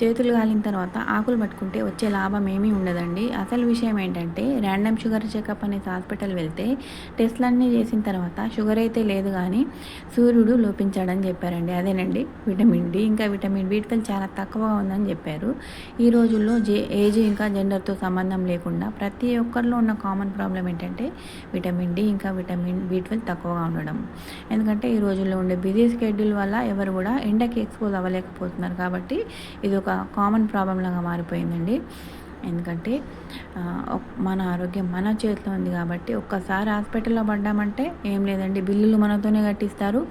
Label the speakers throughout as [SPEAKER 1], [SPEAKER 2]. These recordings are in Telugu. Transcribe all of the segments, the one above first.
[SPEAKER 1] చేతులు కాలిన తర్వాత ఆకులు పట్టుకుంటే వచ్చే లాభం ఏమీ ఉండదండి. అసలు విషయం ఏంటంటే ర్యాండమ్ షుగర్ చెకప్ అనేసి హాస్పిటల్ వెళ్తే టెస్ట్‌లన్నీ చేసిన తర్వాత షుగర్ అయితే లేదు గానీ సూర్యుడు లోపించాడని చెప్పారండి. అదేనండి విటమిన్ డి ఇంకా విటమిన్ బి12 చాలా తక్కువగా ఉందని చెప్పారు. ఈ రోజుల్లో ఏజ్ ఇంకా జెండర్‌తో సంబంధం లేకుండా ప్రతి ఒక్కరిలో ఉన్న కామన్ ప్రాబ్లమ్ ఏంటంటే విటమిన్ డి ఇంకా విటమిన్ బి12 తక్కువగా ఉండడం. ఎందుకంటే ఈ రోజుల్లో ఉండే బిజీ షెడ్యూల్ వల్ల ఎవరు కూడా ఎండకి ఎక్స్‌పోజ్ అవ్వలేకపోతున్నారు కాబట్టి ఇది ఒక కామన్ ప్రాబ్లమ్ లాగా మారిపోయిందండి. ఎందుకంటే మన ఆరోగ్యం మన చేతిలో ఉంది కాబట్టి ఒక్కసారి హాస్పిటల్‌లో పడ్డామంటే ఏం లేదండి, బిల్లులు మనతోనే కట్టిస్తారు,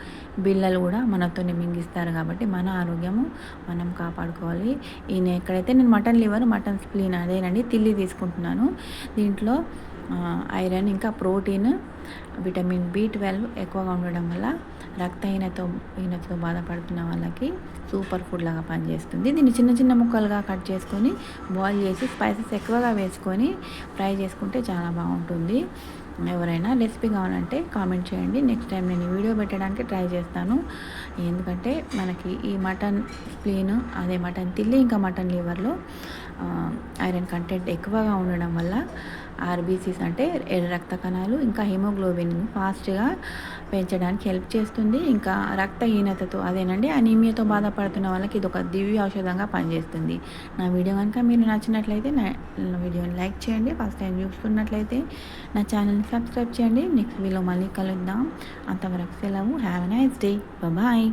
[SPEAKER 1] బిళ్ళలు కూడా మనతోనే మింగిస్తారు. కాబట్టి మన ఆరోగ్యము మనం కాపాడుకోవాలి. ఎక్కడైతే నేను మటన్ లివర్, మటన్ స్ప్లీన్ అదేనండి తిల్లి తీసుకుంటున్నాను. దీంట్లో ఐరన్ ఇంకా ప్రోటీన్, విటమిన్ బి12 ఎక్కువగా ఉండడం వల్ల రక్తహీనతతో బాధపడుతున్న వాళ్ళకి సూపర్ ఫుడ్ లాగా పనిచేస్తుంది. దీన్ని చిన్న చిన్న ముక్కలుగా కట్ చేసుకొని బాయిల్ చేసి స్పైసెస్ ఎక్కువగా వేసుకొని ఫ్రై చేసుకుంటే చాలా బాగుంటుంది. ఎవరైనా రెసిపీ కావాలంటే కామెంట్ చేయండి. నెక్స్ట్ టైం నేను ఈ వీడియో పెట్టడానికి ట్రై చేస్తాను. ఎందుకంటే మనకి ఈ మటన్ స్ప్లీన్ అదే మటన్ తిల్లి ఇంకా మటన్ లివర్లో ఐరన్ కంటెంట్ ఎక్కువగా ఉండడం వల్ల ఆర్బీసీస్ అంటే ఎర్ర రక్త కణాలు ఇంకా హిమోగ్లోబిన్ ఫాస్ట్గా పెంచడానికి హెల్ప్ చేస్తుంది. ఇంకా రక్తహీనతతో అదేనండి అనీమియాతో బాధపడుతున్న వాళ్ళకి ఇది ఒక దివ్య ఔషధంగా పనిచేస్తుంది. నా వీడియో కనుక మీరు నచ్చినట్లయితే నా వీడియోని లైక్ చేయండి. ఫస్ట్ టైం చూస్తున్నట్లయితే నా ఛానల్ని సబ్స్క్రైబ్ చేయండి. నెక్స్ట్ వీడియోలో మళ్ళీ కలుద్దాం. అంతవరకు సెలవు. Have a nice day. Bye.